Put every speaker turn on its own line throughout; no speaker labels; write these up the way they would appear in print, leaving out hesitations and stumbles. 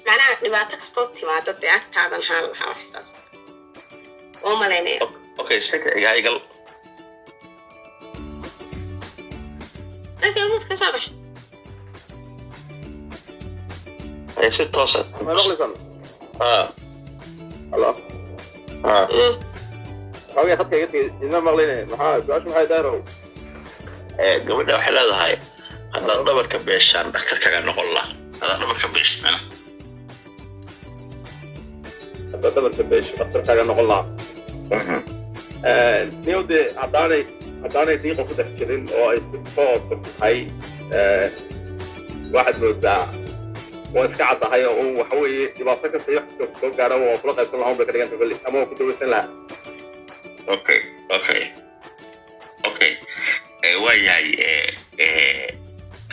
معناها دبعتك صوتي ما تدي أكتر هذا الحال حساس وما ليني
اوكي شكل يا قل
لكن موت كصبح
اي ست توصل
ما نغلق الله هاوي خدك قلت إنما مغلينه محا سؤال ما هاي دايرو
gabadha waxay leedahay haddaad dhabarka beeshaan dhakhtarkaaga noqon laha haddaad dhabarka beeshaan
haddaad dhabarka beesho dhakhtarkaaga noqon laha niyowde haddaanay diiqa ku dhex jirin oo ay si toosa tahay waxaad moodaa waa iska caddahay oo uu waxa weeye dhibaato kasta iyo wax soo gaara waa kula qaybsan lahaa bay ka dhiganta kulli ama waa ku dawaysan lahaa
okay waayahay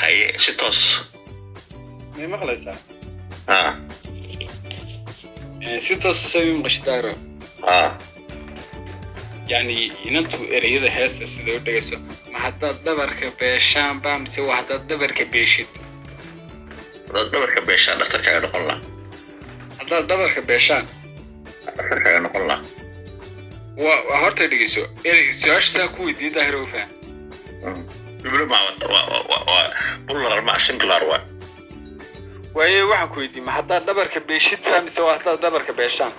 haye si toos
may maqlaysaa si toos usoo maqashadaaro yani inantu ereyada heesta sida u dhagayso ma haddaad dhabarka beeshaan baa mise waa haddaad dhabarka beeshid
haddaad dhabarka beeshaan dhakhtarkaaga noqon laha
haddaad dhabarka beeshaan
dhakhtarkaaga noqon laha
waa horta dhegeyso su-aasha saa ku weydiiyey daahir oo faham
plural ma singular waa
waaye waxaan ku weydiiyey ma haddaad dhabarka beeshid baa mise waa haddaad dhabarka beeshaan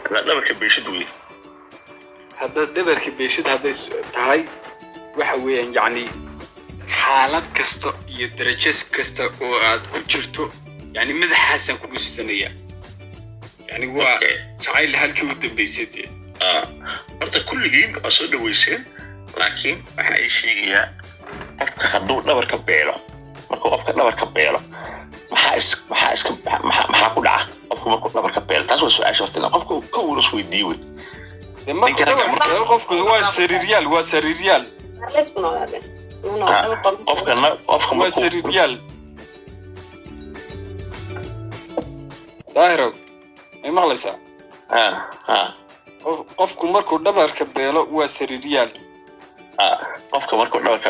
haddaad dhabarka beeshid wey
haddaad dhabarka beeshid hadday tahay waxa weeyaan yacni xaalad kasta iyo darajo kasta oo aad ku jirto yani madaxaasaan kugu sidanaya yani waa jacayl halkii u dambaysay dee
horta kulligiin waa soo dhaweyseen laakiin waxa ay sheegayaa qofka hadduu dhabarka beelo markuu qofka dhabarka beelo maxaa ku dhaca qofku markuu dhabarka beelo taas waa su-aasha horta qofku ka wurus weydiiye wey
markuu dhabarka beelo qofku waa sariiryaal
qofka
waa sariiryaal daahirow may maqlaysaa qofku markuu dhabarka beelo waa sariiryaal
qofka markuu dhabarka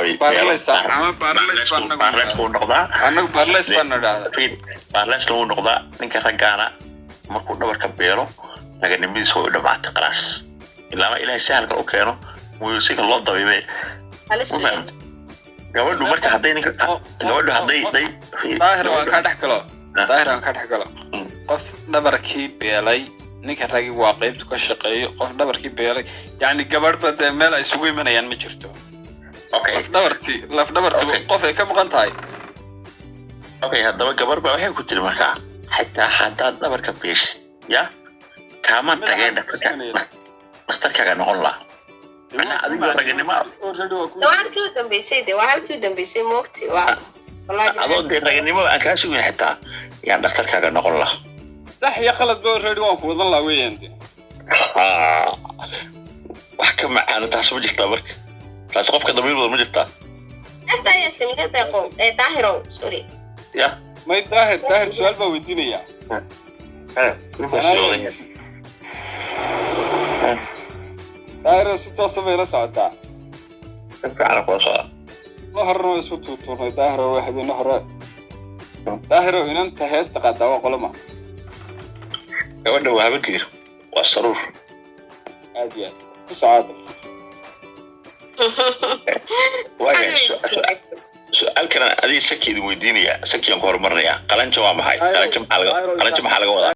baarleysna wuu noqdaa ninka raggaana markuu dhabarka beelo raganimadiisa way u dhamaatay khalaas ilaama ilaahay sahalka u keeno musiga loo dabiibe gabadhu marka hadday
daahir waan ka dhex galo qof dhabarkii beelay ninka ragi waa qaybta ka shaqeeyo qof dhabarkii beelay yani gabadhba dee meel ay isugu imanayaan ma jirto lafdhabartii qof ay ka maqan tahay
haddaba gabarh baa waxay ku tiri markaa xitaa haddaad dhabarka beeshid ya kaama tageen dhakhtarkaaga noqon laha manaa adiga raganimo
halkii u dambaysay moogti
adoo dee raganimo aan kaa sugin xitaa yaan dhakhtarkaaga noqon laha
sax iyo khalad ba already waan ku wadan lahaa weeyaan
wax ka macaano taas ma jirtaa marka taas qofka damiirooda ma jirtaa
daahirow sorry
ya
may daahir su-aal baa weydiinayaa daahiro si toosa bay la socotaa
fiican kula socda
la horena waa isu tuurtuurnay daahiro waa habeene hore daahiro inanta heesta qaadaa waa qolama
gabadha waa habageer waa saruur
aad iyo aad ku sacaada
su-aal kalena adiga sakiidin weydiinaya sakiyaan ku horumarinayaa qalanja waa maxay qalanja maxaa laga wadaa